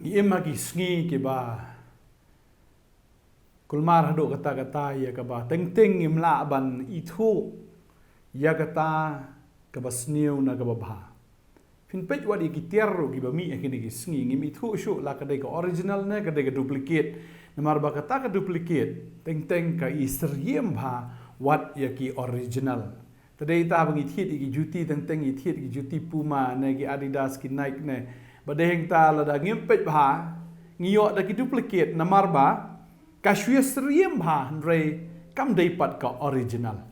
Ngiem hagi sngi ke ba kulmar hado kata-kata ya ke ba teng-teng imla ban itu ya kata ke ba sniu na ke ba ba fin pej wadi ki tierro ki ba mi akini ki sngi ngim itu syu la ka de ka original ne ka de ka duplicate namar ba kata ka duplicate teng-teng ka isriem ba wat ya ki original tadai ta bangi thit ki juti teng-teng i thit ki juti Puma ne ki Adidas ki Nike ne badeng ta la da ngim pej ba ngio da ki duplicate namar ba ka shwe sriem ba re kam dei pat ka original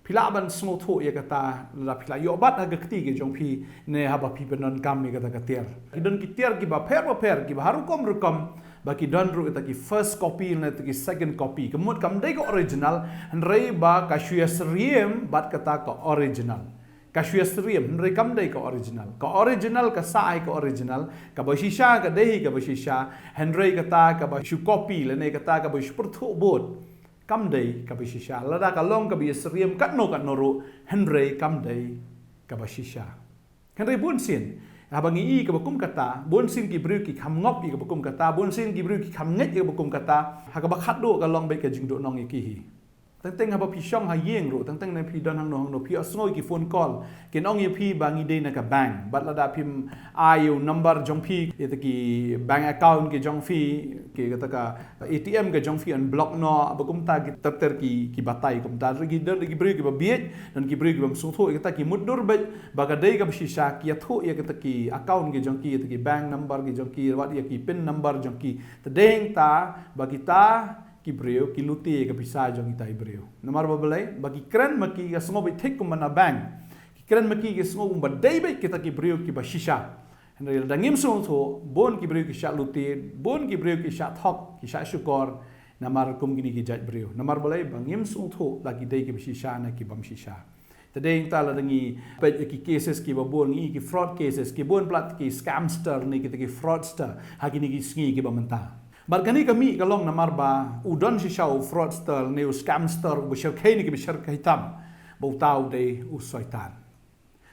pila ban smo tho ya kata la pila yo bat aga kti ke jong phi ne ha ba phi penon kam me kata kater ki don ki ter ki ba pher ki ba haru kom rukom ba ki don ru kata ki first copy ne ki second copy kemut kam dei ka original re ba ka shwe sriem bat kata ka original ka shwe sriem re kam dei ka original ka sai ka original ka ba shisha ka dei ka ba shisha henry kata ka ba shu copy le ne kata ka ba shu perthu bot kam dei ka ba shisha la da ka long ka ba sriem kat no ru henry kam dei ka ba shisha henry bun sin abangi i ka ba kum kata bun sin ki bru ki kham ngop i ka ba kum kata bun sin ki bru ki kham nget ka ba kum kata ha ka ba khat do ka long be ka jing do nong i ki hi teng-teng haba pi syong ha yeng ru teng-teng na pi don hang no pi asngoi ki phone call ken ong ye pi bangi de na ka bank bat la da pim ayu number jong pi ye ki bank account ke jong fi ke kata ka ATM ke jong fi an block no bakum ta ki ter ki batai kum ta ri don ki bri ki ba biet dan ki bri ki bam sung tho kata ki mudur ba ka dei ka shisha ki tho ye kata ki account ke jong ki ki bank number ke jong ki wat ye ki pin number jong ki tedeng ta ba kita ki breu ki luti ka pisa jong ita breu namar babalai bagi kren maki ka sngo bi thik kumana bank ki kren maki ki sngo ba dei be kita ki breu ki ba shisha hendel dangim so tho bon ki breu ki sha luti bon ki breu ki sha thok ki sha shukor namar kum gini ki jat breu namar balai bangim so tho lagi dei ki shisha na ki bam shisha tadeng ta la dangi pe ki cases ki ba bon ngi ki fraud cases ki bon plat ki scamster ni ki fraudster hagini ki sngi ki ba menta Barkani kami kalong namar ba udon si shau fraudster neu scamster bu shau kini ki bishar hitam bu tau de usaitan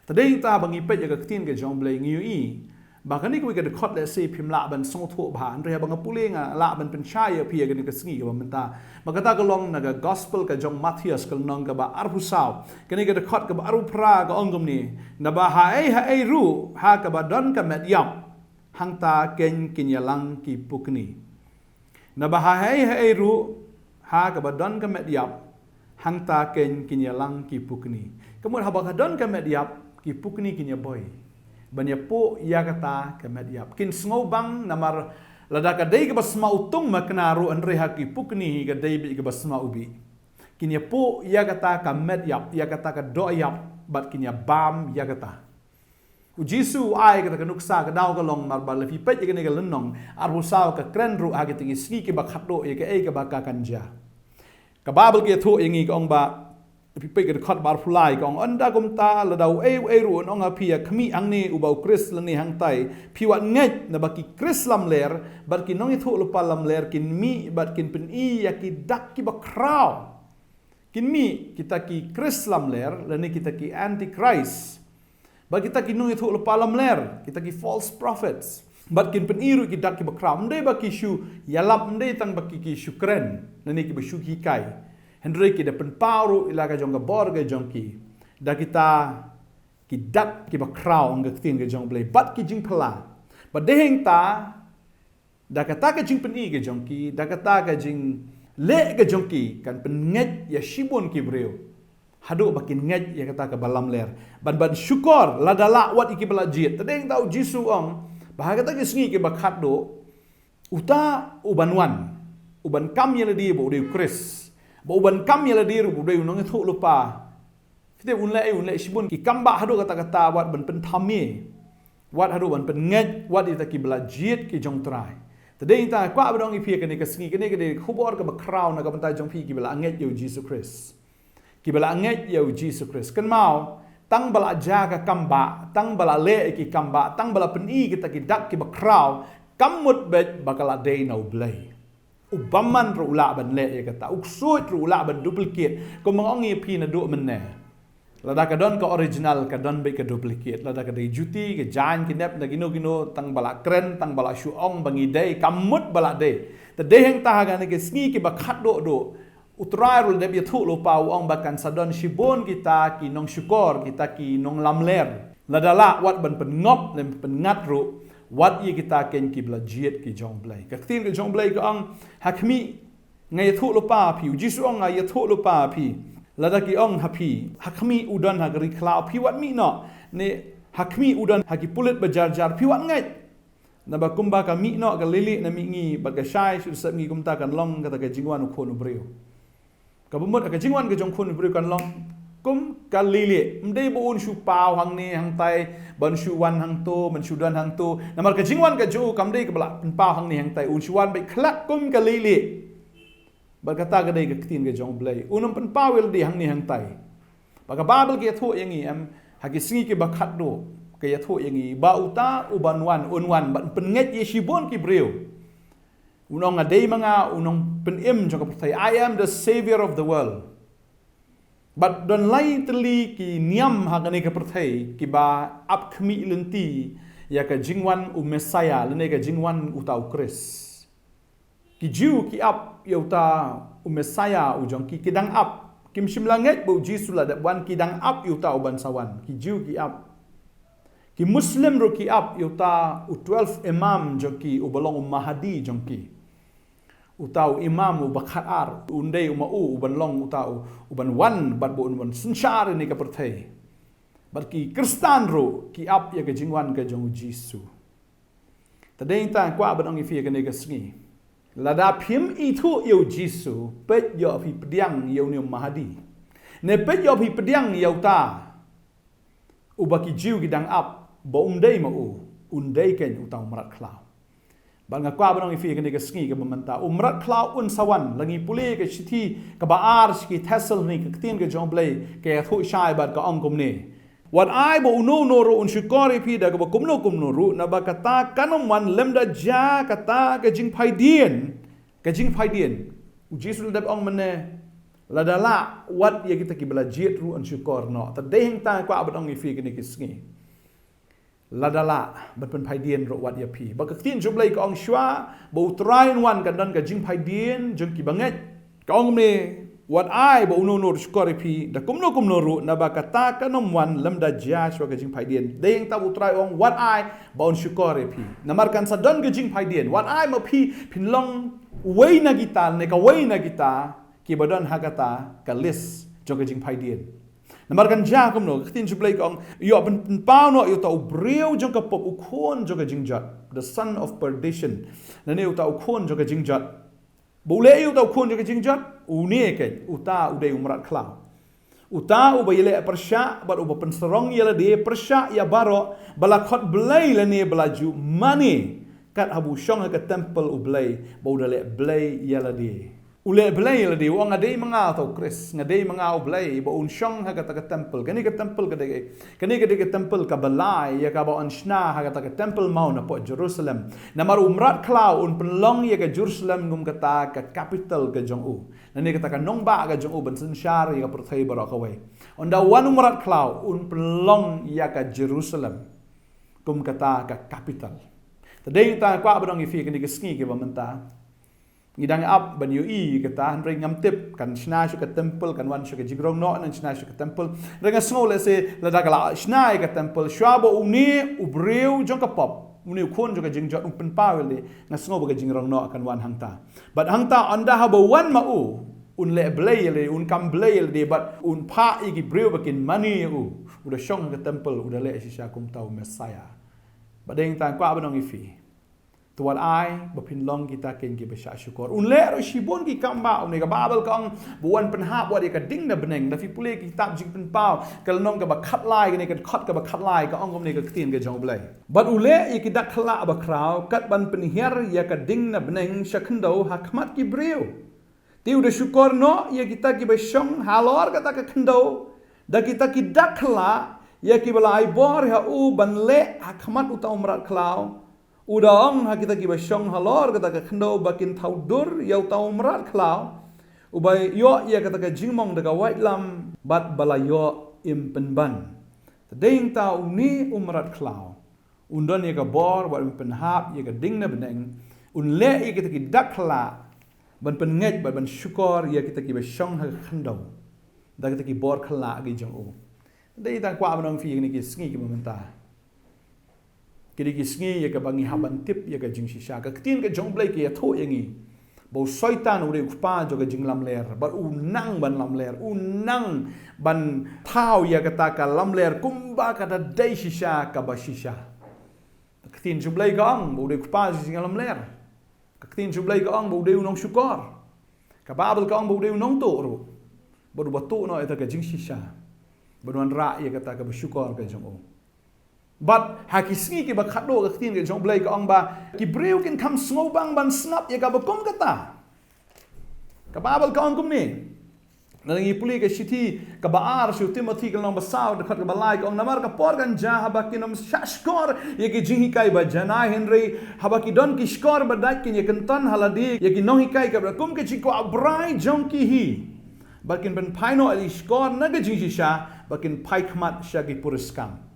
tadeng ta bangi pe jaga tin ke jong blai ngiu i bakani ko ke de khot le se phim la ban song tho ban re bang pulenga la ban pen chaya phi ke ke sngi ke menta makata kalong na gospel ka jong Matthias kal nong ka ba arhu saw kani ke de khot ka ba aru pra ka ongom ni na ba ha ei ru ha ka ba don ka met yam hangta ken kinyalang ki pukni na bahai ru ha ka badon ka mediap hangta ken kinyalang ki pukni kemud ha ba don ka mediap ki pukni kinya boy banya po ya kata ka mediap kin sngo bang namar lada ka dei ka basma utung maknaru andre ha ki pukni ka dei bi ka basma ubi kinya po ya kata ka mediap ya kata ka doyap bat kinya bam ya kata Jisu ai kata kanuksa ka daw ka long marbal fi pet ka ne ka lenong arbu saw ka kren ru agi tingi ski ki ba khatdo ye ka e ka ba ka kanja ka babel ke tho yengi ka ong ba fi pet ka khat bar fulai ka ong anda kum ta la daw e ru ong a pia khmi ang ne u bau kris la ne hang tai phi wat ngai na ba ki kris lam ler bar ki nong i tho lu pa lam ler kin mi bat kin pen i ya ki dak ki ba kraw kin mi kita ki kris lam ler la ne kita ki antichrist Bagi kita kinung itu lupa lam ler, kita ki false prophets. Bat kin peniru ki dak ki bakram ndai baki shu yalap ndai tang baki ki syukren, nani ki beshu ki kai. Hendrei ki depen pauru ila ka jong ka bor ka jong ki. Da kita ki dak ki bakrau ang tin ka jong blai bat ki jing phala. Ba deheng ta da kata ka jing peni ka jong ki, da kata ka jing le ka jong ki kan penget ya shibon ki breu. Hadu bakin nget ya kata ke balam ler ban syukur ladala wat iki belajit tadeng tau jisu ong bah kata ke sngi ke bakhat do uta ubanwan uban kam ya ladi bo de kris bo uban kam ya ladi ru de nong thu lupa fite unle sibun ki kamba hadu kata wat ban pen thami wat hadu ban pen nget wat ita ki belajit ki jong trai tadeng ta kwa badong i phi ke ne ke sngi ke ne ke de khubor ke bakraw na ka bantai jong phi ki bela nget yo jisu kris ki bala nget yau Jesus Christ kan mau tang bala jaga kamba tang bala le ki kamba tang bala peni kita ki dak ki bakraw kamut bet bakala day no blay ubaman ru la ban le ya kata uksut ru la ban duplicate ko mangongi pi na do men ne Lada kadon ke original, kadon baik ke duplicate. Lada kadai juti, ke jan, ke nep, na gino tang balak keren, tang balak syuong, bangi day, kamut balak day. Tadeh yang tahagan ke sengi ke bakat do. Utrai rul deb yatuk lupa uang bakan sadon shibon kita ki nong syukor, kita ki nong lamler. Lada la wat ban pengop, dan pengat ru, wat ye kita ken ki belajiat ki jong blay. Kaktin ke jong blay ke ang hakmi, ngay yatuk lupa pi, ujisu ong ngay yatuk lupa pi. Lada ki ong hapi, hakmi udan hagari klau piwat mi no, ne hakmi udan hagi pulit bejar-jar piwat ngai. Naba kumba ka mi no ka lili na mi ngi baga shai su sep ngi kumta kan long kata ka jingwan ukon ubreu. Ka bumut ka jingwan ka jong kon ubreu kan long kum ka lili mdei bo un shu pau hang ne hang tai ban shu wan hang to ban shu dan hang to namar ka jingwan ka ju kam dei ka bla pau hang ne hang tai un shu wan bai klak kum ka lili. Berkata kedai ke ketin ke jong blay unum pen pawel di hang ni hang tai baka babel ke tho yang i am hagi singi ke bakat do ke tho yang i ba uta uban wan unwan ban pen nget ye shibon ki breu unong ngadei manga unong pen im jong pertai I am the savior of the world but don lai teli ki niam hagani ke pertai ki ba ap khmi lenti ya ka jingwan messiah lene ka jingwan utau kris ki jiu ki ap yauta messiah ujong ki kidang ap kim shimlanget bo jisu la dat wan kidang ap yuta uban sawan ki jiu ki ap ki muslim ro ki ap yuta u 12 imam joki ubalong mahadi jongki utau imam u bakat ar undei uma uban long utau uban wan bat bo uban sunshar ni ka perthai bat ki kristan ro ki ap ya ka jingwan ka jong jisu tadeng ta kwa ban ong ifia ka ne ka sngi lada phim itu yêu jisu pet yo phi pediang yo ni mahadi ne pet yo phi pediang yo ta ubaki jiu gidang ap bo undei ma u undei ken utang marat klau ban nga kwa banong ifi ken ke sngi ke memanta umrat klau un sawan langi pule ke sithi ke baar ski thesel ni ke tin ke jomblei ke thu shai bat ka angkom ne wat ai bo uno no ro un shukori pi da ko kumno ru na ba kata kanom wan lemda ja kata ke jing phai dien u jisul dab ong mane la dala wat ye kita ki belajiat ru un shukor no ta de hing ta kwa ba ong ifi ke ni ki sngi la dala bat pen phai dien ro wat ye pi ba ka tin jublai ko ong shwa bo train wan kan dan ka jing phai dien jeng ki banget ka ong ne wat ai bo uno no shukori pi da kumno ru na ba kata kanom wan lemda ja shwa ka jing phai dien de hing ta u trai ong wat ai ba on shukori pi namar kan sa don ka jing phai dien wat ai ma pi pin long wei na kita ne ka wei na kita ki badon hakata ka lis jo ka jing phai dien namar kan ja kumno tin jublai kong yo pen pau no yo ta breu jong ka pop u khon jo ka jing jat the son of perdition na ne u ta u khon jo ka jing jat bule u ta u khon jo ka jing jat u ne ke u ta u de umrat klau u ta u ba yele persya ba u ba pen serong yele de persya ya baro bala khot blai le ne belaju mani kat abu shong ka temple u blai ba u le blai yele de ule blai yele de wong ade manga tau kris ngade manga u blai ba un shong ha ka temple kani ka temple ka temple ka balai ya ka ba on shna ha ka temple mau na po Jerusalem na mar umrat klau un penlong ya ka Jerusalem ngum kata ka capital ka jong u nani kata ka nong ba ka jong u ban sin shar ya ka perthai ba ka wai on da wan umrat klau un penlong ya ka Jerusalem kum kata ka capital tadeng ta kwa ba dong ifi kani ka sngi ke ba menta ngidang ap ban yu i kata han ngam tip kan shna shu ka temple kan wan shu ka jigrong no nan shna shu ka temple renga snole se la dagala shna ka temple shwabo uni ubreu jong ka pop uni khon jong ka jingjot un pen pawel na sngo ba ka jingrong no kan wan hangta but hangta anda ha ba wan ma u un le blay le un kam blay le but un pa i ki breu bakin money u uda shong ka temple uda le shisha kum tau messiah badeng ta kwa banong ifi tuan ai bapin long kita ken ki besha syukur un le ro shibon ki kamba un ga babel kong buan penhap wat ka ding na beneng da fi pule ki kitab jing pen pau kal nong ka ba khat lai ni ka khat ka ba khat lai ka ong kom ni ka tin ka jong blai but ule i ki dak khla ba kraw kat ban penhiar ya ka ding na beneng shakhndo hakmat ki breu tiu da syukur no ya kita ki besong halor kata ka khndo da kita ki dak khla ya ki balai bor ha u ban le hakmat uta umrat klaw udang ha kita ki basong halor kata ka khndo bakin thaudur yau tau umrat klaw ubai yo ya kata ka jingmong da ka white lam bat bala yo im penban. Tadeng ta uni umrat klau. Undon ye ka bor wat penhap ye ka ding na beneng. Unle ye kita ki dakla ban penget ban syukur ye kita ki besong ha khandau. Da kita ki bor khla gi jong o. Dei ta kwa banong fi ni ki sngi ki momenta. Kiri ki sngi ye ka bangi haban tip ye ka jing shisha ka tin ka jong blai ki ya tho ye ngi. Bau syaitan ure ukpa jo ka jing lam ler bar unang ban lam ler unang ban thau ye kata ka lam ler kumba kata dei shisha ka ba shisha. Ka tin jong blai ka ang bau de ukpa jing lam ler. Ka tin jong blai ka ang bau de unong syukur. Ka babel ka ang bau de unong to ro. Baru batu no eta ka jing shisha. Baruan ra ye kata ka bersyukur ka jong o. But hakisngi ki ba khado ka tin ke jong blai ka ong ba ki breu kin kam snobang ban snap ye ka ba kom kata. Ka babel ka ong kum ni. Nang ipuli ka shiti ka ba ar shu Timothy ka long ba saw de khat ka ba lai ka ong namar ka por gan ja haba ki nam shashkor ye ki jingi kai ba jana henry haba ki don ki skor ba dak kin ye kan tan haladi ye ki nohi kai ka ba kum ke chi ko abrai jong ki hi. Bakin ben paino ali skor na ga jingi sha bakin pai khmat sha ki puriskam.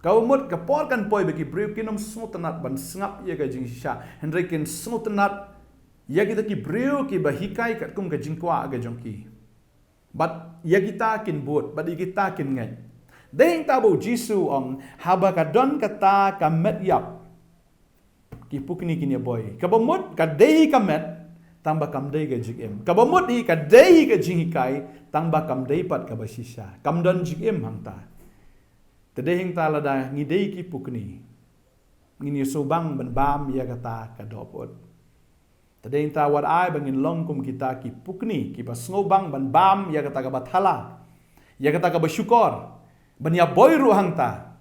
Kau mut ka por kan poi bagi breu kinom snotenat ban sngap ye ka jing sha henry kin snotenat ye kita ki breu ki bahikai kat kum ka jingkwa ga jongki but ye kita kin bot but ye kita kin ngai deng ta bo jisu ong haba ka don kata ka met yap ki pukni kin ye boy ka bomut ka dei ka met tamba kam dei ga jigem ka bomut i ka dei ga jingkai tamba kam dei pat ka basisha kam don jigem hangta. Tadehing talada ngidei ki pukni. Ngini sobang ban bam ya kata ka dopot. Tadehing ta wat ai bangin long kum kita ki pukni ki pasngobang ban bam ya kata ka bathala. Ya kata ka bersyukur. Ban ya boy ruhang ta.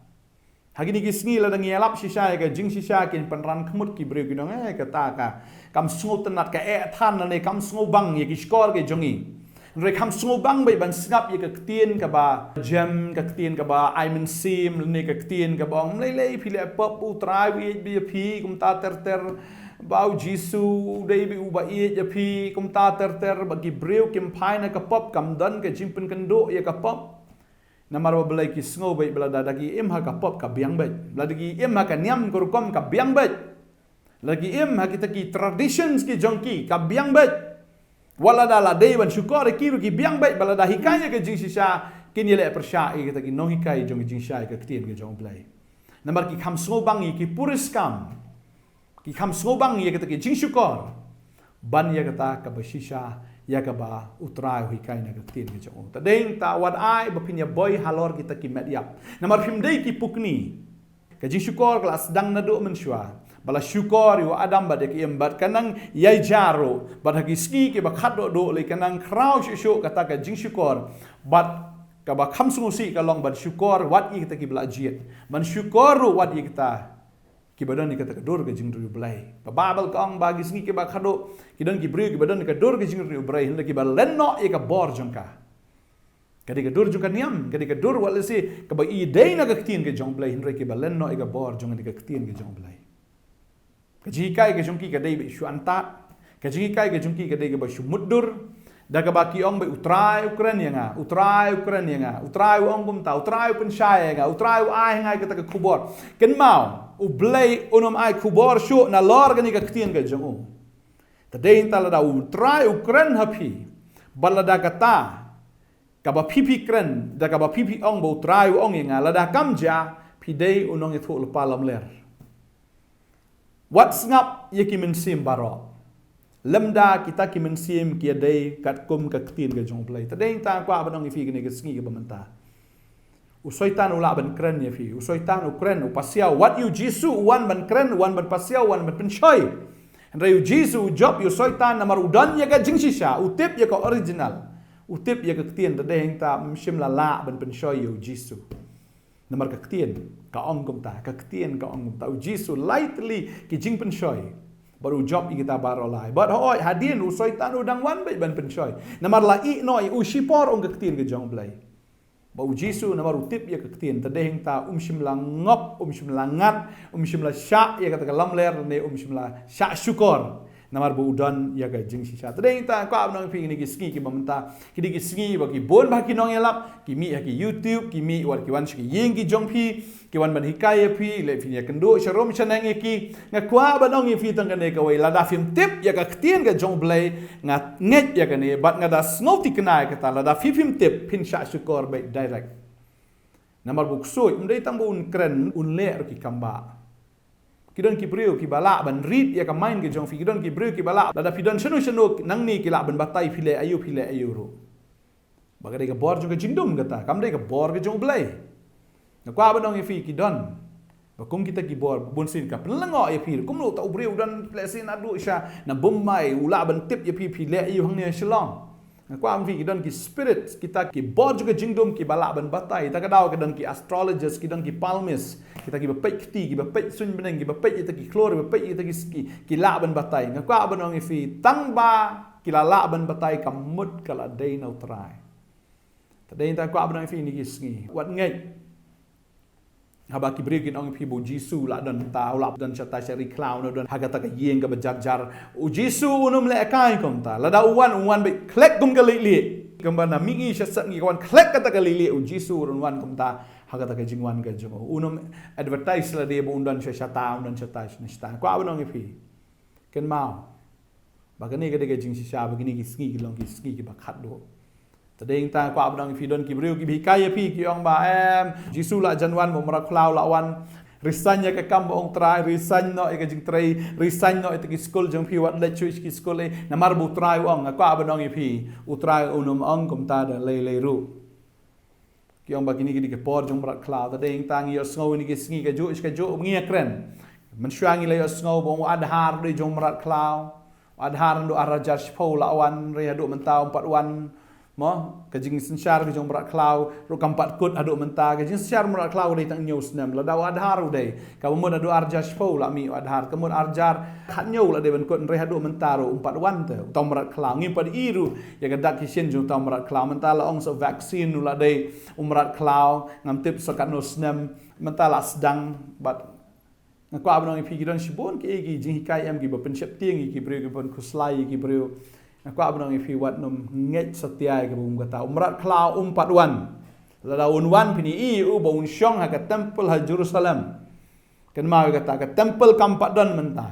Hagini ki sngi la ngi alap shisha ya ka jing shisha kin panran khmut ki breu ki dong kata ka kam sngo tenat ka than ne kam snobang ya ki skor ke jongi. Rồi kham snobang bay ban snap ye ka ktien ka ba gem ka ktien ka ba aimen sim ne ka ktien ka bong lei phile pop utrai wi bi phi kum ta ter bau jisu dei bi u ba ye ya phi kum ta ter ba ki breu kim phai na ka pop kam dan ka jimpen kan do ye ka pop namar ba belai ki sngo bay bla da ki em ha ka pop ka biang bay bla ki em ha ka nyam kur kom ka biang bay lagi em ha kita ki traditions ki jongki ka biang bay wala dala dei ban syukur ki biang baik bala dah hikaya ke jing sisa kin yele persya kita ki no hikai jong jing sya ke ktien ke jong play namar ki kham snobang ki puriskam ki kham snobang ye kita ki jing syukur ban ye kata ka basisha ya ka ba utrai hikai na ke ktien ke jong ta deng ta wat ai ba pinya boy halor kita ki mediap namar phim dei ki pukni ka jing syukur kelas sedang na do mensyua bala syukur yu adam badek embat kanang yai jaro bad hagi ski ke bakhat do le kanang krau shu kata ka jing syukur bad ka ba kham sungusi ka long bad syukur wat i kita ki bela jiet man syukur wat i kita ki badan ni kata ka dor ka jing ru blai ba babal kang bagi ski ke bakhat do ki dan ki bri ki badan ka dor ka jing ru blai hendak ki ba lenno e ka bor jongka kadi ka dor jongka niam kadi ka dor wal se ka ba i dei na ka ktien ke jong blai hendak ki ba lenno e ka bor jong ka ktien ke jong blai kajikai ke jongki ke dei be shu anta kajikai ke jongki ke dei ke ba shu mudur da ka baki ong be utrai Ukraine nga utrai ong kum ta utrai pen shai nga utrai ai ngai ke ta ke kubor ken mau u blai unom ai kubor shu na lor ga ni ka ktien ke jong ta dei ta la da utrai Ukraine hapi balada kata ka ba pipi kren da ka ba pipi ong bo utrai ong nga la da kamja pi dei unong e thu lupa lam ler wat ngap ye ki mensim baro lemda kita ki mensim ki dei kat kum ka ktien ke jong play tadeng ta kwa banong ifi ke ke sngi ke bamenta u soitan ula ban kren ye fi u soitan u kren u pasia what you jisu wan ban kren wan ban pasia wan ban penchoi andre u jisu job you soitan namar udan ye ka jingsisha u tip ye ka original u tip ye ka ktien tadeng ta mshim la ban penchoi you jisu namar ka ktien ka ong kum ta ka ktien ka ong ta u jisu lightly ki jing penchoi baru job kita baro lai but hoi hadin u soitan u dang wan bai ban penchoi namar la i noi u shipor ong ka ktien ke jong blai ba u jisu namar u tip ye ka ktien tadeng ta shim la ngop shim la ngat shim la sha ye ka lam ler ne shim la sha syukur namar bu udan ya ga jing sisa tadeng ta kwa nong pi ni ki ski ki bamta ki di ki ski ba ki bon ba ki nong elap ki mi ki YouTube ki mi war ki wan ki yeng ki jong pi ki wan ban hikaya pi le fi ya kendo sharom chanang ki nga kwa ba nong fi tang ne ka wei la da film tip ya ka ktien ga jong blai nga nget ya ka ne bat nga da snow ti kana ka ta la da film tip pin sha sukor ba direct namar bu ksoi mdei tang bu un kren un le ki kamba kidon ki brio ki bala ban rit ya ka main ke jong fi kidon ki brio ki bala da pidon shenu nang ni ki la ban batai phile ayu ro bagade ka bor jong jingdum gata kam dei ka bor ke jong blai na kwa banong fi kidon ba kum kita ki bor bun sin ka penlengo ya fi kum lo ta brio dan plesin adu sha na bom mai ula ban tip ya fi phile ayu hang ne shlong kwa amfi kidon ki spirit kita ki bor juga jingdum ki bala ban batai ta ka daw kidon ki astrologers kidon ki palmist kita ki bapet kti ki bapet sun beneng ki bapet kita ki klor bapet kita ki la ban batai nga kwa banong fi tang ba ki la ban batai kamut kala dei no trai ta dei ta kwa banong fi ni ki sngi wat ngai haba ki bri kin ong pi bo jisu la dan ta la dan chata shari clown dan haga ta ka yeng ka bajar u jisu unum le kai kom ta la da uwan be klek gum ka li kamba na mingi shasat ngi kawan klek ka ta ka li u jisu wan kom ta haga ta ka jingwan ka jong unum advertise la de bo undan shata undan chata nista kwa abon ong pi ken mau ba ka ni ka de ka jing sha ba ki ni ki sngi ki long ki sngi ki ba khat do tadeng ta kwa abang fi don ki brio ki bikaya pi ki ong ba jisu la janwan mo mara khlau la wan risanya ka kam ong trai risan no e ka jing trai risan no e ki school jong pi wat le chu ki school e na mar bu trai ong kwa abang pi utrai unum ong kom ta da le ru ki ong ba ki ni ki por jong mara khlau tadeng ta ngi yo sngo ni ki sngi ka jo ngi kren man shwangi le yo sngo bong adhar de jong mara khlau adhar do arajar shpo la wan re do mentau 4 wan mo kajing sensyar ke jong berat klau ro kampat kut aduk menta kajing sensyar berat klau dei tang nyau senam la daw adhar dei ka mun adu arjar shpo la mi adhar kemun arjar khat nyau la dei ban kut re aduk menta ro 4 wan te tong berat klau ngi pad iru ya gadak kisien jong tong berat klau menta la ong so vaksin la dei umrat klau ngam tip sakat no senam menta la sedang bat ngako abang pi gidon shibon ki gi jing kai am gi ba pensyap tieng gi brio gi pon kuslai gi brio aku abang fi wat nom nget setia ke bum kata umrat klau 4 wan la wan pini i u ba un syong ha ka temple ha Jerusalem kan ma kata ka temple kampat don menta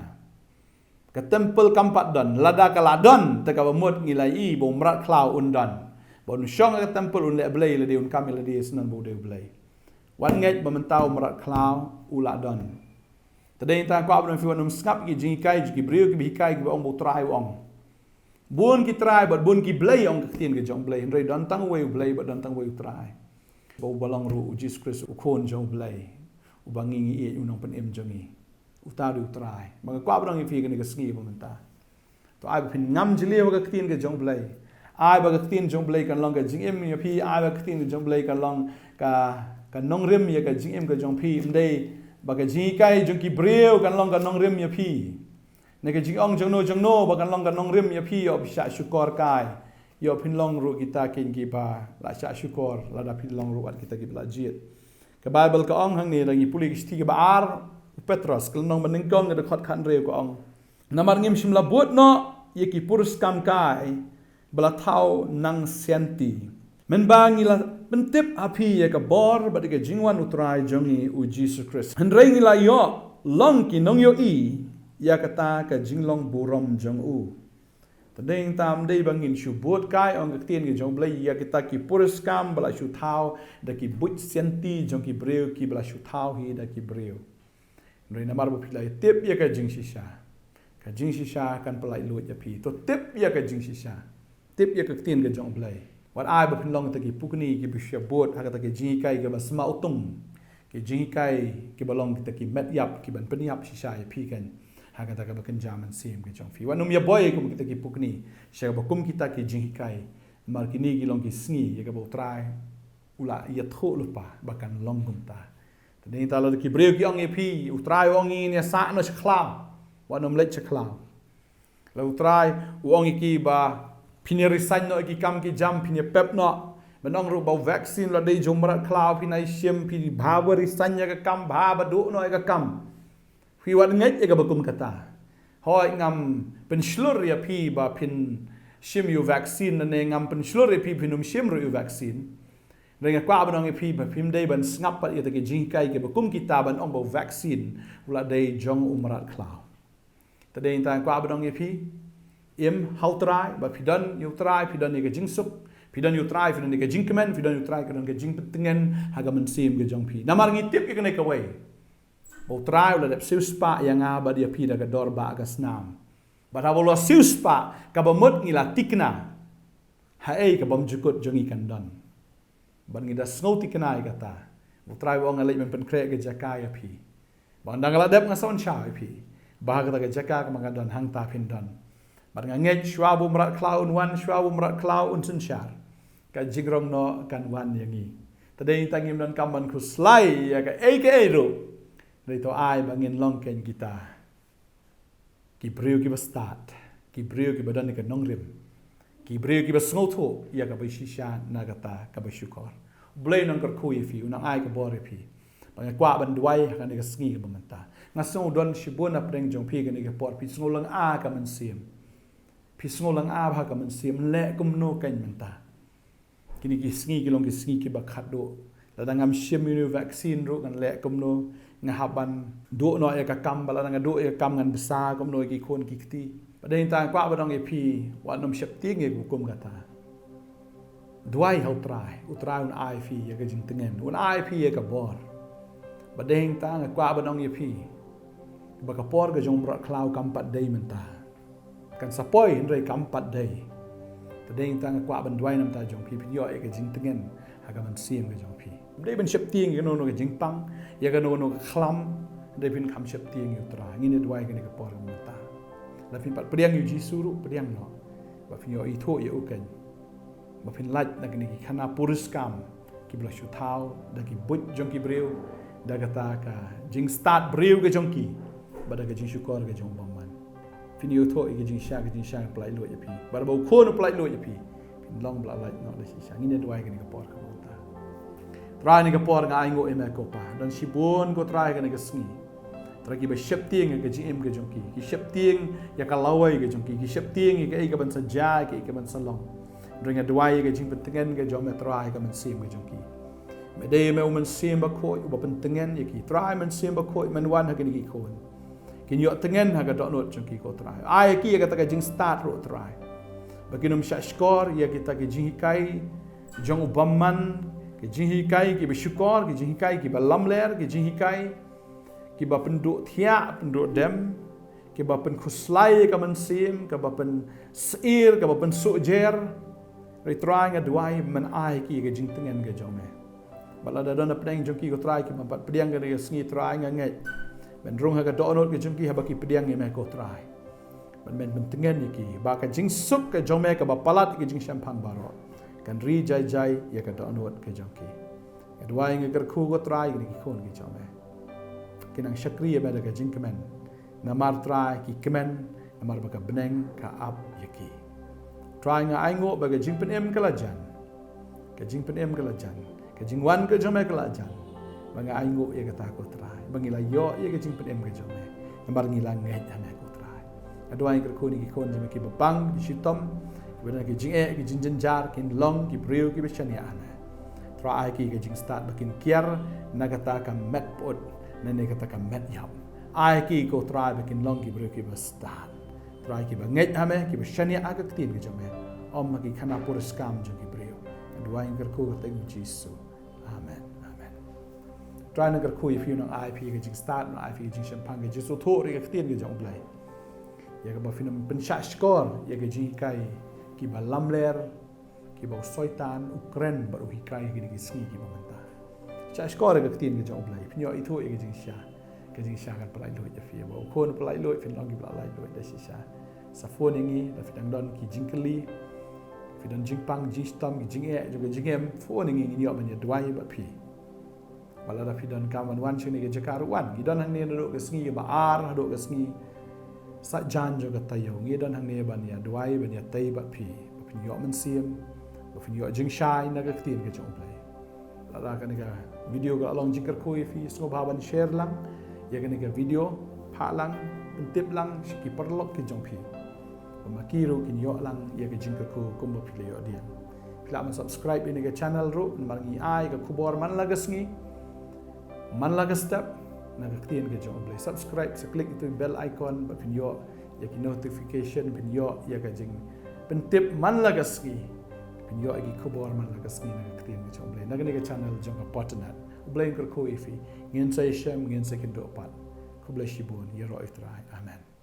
ka temple kampat don lada kala don te ka mut ngilai i ba umrat klau undan ba un syong ka temple un le blai le de un kamil le de senan bo de blai wan nget ba menta umrat klau ula don tadeng ta aku abang fi wat nom skap gi jingai gi brio gi bikai gi ong bo trai ong bun ki try but bun ki blay ong ktien ke jong blay rei dan tang wei blay but dan tang wei try bo balong ru Jesus Christ u kon jong blay u bangi e unong pen em jongi u ta du try ma kwa brang fi ke ni ke sngi bo menta to ai pin ngam jili wa ktien ke jong blay ai ba ktien jong blay kan long ke jing em ya pi ai ba ktien ke jong blay kan long ka nong rem ya ka jing em ke jong pi mdei ba ka jing kai jong ki breu kan long ka nong rem ya pi nega jing ong jong no bakan long kan nong rim ya pi yo sha syukur kai yo pin long ru kita kin ki ba la sha syukur la da pin long ru wat kita ki belajar ke bible ka ong hang ni lagi puli ki ba ar Petros kal nong maning kong da khot khan re ko ong namar ngim shim la bot no ye ki purus kam kai bala thau nang senti men bang ila pentip api ye ka bor ba de jingwan utrai jongi u Jesus Christ han re ni la yo long ki nong yo i ya kata ka jinglong burom jong u tadeng tam dei bangin shu bot kai ong ka tien ki jong blai ya kita ki purus kam bala shu thau da ki but senti jong ki breu ki bala shu thau hi da ki breu noi namar bu pilai tip ya ka jing shisha kan pelai lu ya pi to tip ya ka jing shisha tip ya ka tien ka jong blai wat ai ba pin long ta ki pukni ki bu shu bot ha ka ta ki jing kai ka ba sma utung ki jing kai ki balong kita ki met yap ki ban pen yap shisha ya pi kan haga ta ka bakan jaman sim ke jong fi wanum ya boy kum kita ki pukni sha ba kum kita ki jing kai mar kini ki long ki sngi ya ka bo trai ula ya tho lupa bakan long kum ta tadeng ta lo ki breu ki ong e pi u trai ong ni sa no chklam wanum le chklam lo trai u ong ki ba pineri san no ki kam ki jam pin pep no menong ru ba vaccine la dei jomra klau pinai siem pi bawari sanya ka kam ba ba du no ka kam fi wat ngai ka bakum kata hoi ngam penslur ya pi ba pin shim yu vaccine ne ngam penslur ya pi pinum shim ru yu vaccine dengan kwa banong pi ba pim dei ban ngap pat ya te jingkai ke bakum kita ban ong ba vaccine ula dei jong umrat klau tade inta kwa banong pi im hautrai ba pidan yu trai pidan ni ke jingsuk pidan yu trai pidan ni ke jingkemen pidan yu trai pidan ke jing petengen haga mensim ke jong pi namar ngitip ke ne ka wei bo trai ula dep siuspa yang aba dia pi daga dorba aga snam ba bolo siuspa ka ba mut ngila tikna ha ei ka bam jukut jongi kandan ban ngida snau tikna kata bo trai wong alai men pen kre ke jaka ya pi ba ndang la dep ngason cha pi ba ka ga jaka ka mangadan hang ta pindan ba nganget shwabu mrat klaun wan shwabu mrat klaun sun shar ka jigrong no kan wan yangi tadei tangim dan kamban kuslai ya ka ei ke ei ro Rito ai bangin long ken kita. Ki brio ki bastat. Ki brio ki badan ke nongrim. Ki brio ki basngoto ya ka shisha nagata ka syukor. Blay nang kerkui fi unang ai ka bore fi. Bang kwa ban duai kan ka sngi ka bamanta. Ngasong don shibun na preng jong pi kan ka por pi sngolang a ka mansim. Pi sngolang a ba ka mansim le kumno kan manta. Kini ki sngi ki long ki sngi ki bakhat do. Ladangam shim yu vaccine ro kan le kumno ngahaban do no ya kakam bala nga do ya kam ngan besar kom no ki kon ki kti padai ta kwa badong e pi wa nom shep ting e kum gata duai hau trai utrai un ai fi ya ka jing tengen un ai fi ya ka bor padai ta nga kwa badong e pi ba ka por ga jong bra klau kam pat dei menta kan sapoi ndrei kam pat dei padai ta nga kwa ban duai nam ta jong pi yo e ka jing tengen ha ka man sim ga jong pi dei ban shep ting ke no no ka jing pang ya kan no khlam dei pin kham shep ting yu tra ngin duai ke ne ka por menta la pin pat priang yu ji suru priang no ba pin yo i tho ye u ken ba pin laj na ke ni khana puriskam ki bla shu thau da ki but jong ki breu da ka ta ka jing start breu ke jong ki ba da ka jing shu kor ke jong bam man pin yo tho ke jing sha plai lo ye pi ba ba ko no plai lo ye pi pin long bla laj no da shi sha ngin duai ke ni ka por ka try ni ka por nga ai ngo em ko pa dan sibon ko try ka ni ka sngi try ki ba shep ting ka gm ka jong ki shep ting ya ka lawai ka jong ki shep ting ka ai ka ban sa ja ka ban sa long ringa duai ka jing pentengen ka jong me try ka man sim ka jong ki me de me man sim ba ko ba pentengen ya ki try man sim ba ko man wan ha ka ni ki ko kin yo tengen ha ka dot not jong ki ko try ai ki ka ta ka jing start ro try baginum sha score ya kita ki jing kai jong ubamman ki jing kai ki bersyukur ki jing kai ki balamler ki jing kai ki ba penduk thia penduk dem ki ba pen khuslai ka mansim ka ba pen seir ka ba pen sujer ri trying a duai man ai ki ka jing tengen ka jome bala da don apeng jong ki ko try ki ba pediang ka ni sngi trying a ngai ben rong ha ka donot ki jong ki ha ba ki pediang ni me ko try ben ben tengen ni ki ba ka jing suk ka jome ka ba palat ki jing champang barot kan ri jai jai ya ka donot ke jongki adwai nge ker khu ko try ni ki khon ki chome kinang shakri ya bada ka jingkemen namar try ki kemen namar ba ka beneng ka up yaki try nga ai ngo ba ka jingpen em ka lajan ka jingpen em ka lajan ka jingwan ka jome ka lajan ba nga ai ngo ya ka ta ko try bangila yo ya ka jingpen em ka jome namar ngila ngai ame ko try adwai ker khu ni ki khon jeme ki bapang di sitom Benda ki jing ki jing jenjar kin long ki breu ki bechania ana try ki jing start bakin kier nagata ka met pot nene kata ka met yap ai ki ko try bakin long ki breu ki start try ki banget ame ki bechania aga tin ki jame om ki khana pur skam jo ki breu dua ingker ku te jisu amen amen try nagar ku if you know ip ki jing start no ip ki jing champang ki jisu tho ri ka tin ki jong blai ya ka ba finam pensha skor ya ka jing kai ki ba lamler ki ba soitan ukren ba ru hikai ki ni sni ki ba manta cha skor ga tin ki jong blai pnyo I tho ki jing sha kan palai lo ya fi ba ko no palai lo fin long ki ba lai lo da shi sha sa phone ngi da fitang don ki jing kli fidan jing pang jing stam ki jing e jo ki jing em phone ngi ni yo ban ya dwai ba pi bala da fidan kaman wan chini ki jakar wan ki don hang ne do ka sni ba ar do ka sni sa jan jo ka tayo ngi don hang ne ban ya duai ban ya tai ba pi pin yo man sim ba pin yo jing shai na ka tin ka jong play la da ka ni ka video ka along jikar khoi fi so ba ban share lang ya ka ni ka video pha lang pentip lang ki perlok ki jong pi pemakiru kin yo lang ya ke jingka ku kumbo pi yo dia pila man subscribe ini ke channel ru mangi ai ke kubor man lagas ngi man lagas step na ke tien ke jong blai subscribe se klik itu bell icon ba pin yo ya ki notification pin yo ya ke jing pentip man lagas ngi pin yo agi kubor man lagas ngi na ke tien ke jong blai na ke channel jong ka partner blai ko ifi ngin sai shem ngin sai kin do pat ku blai shibun ya ro itrai amen.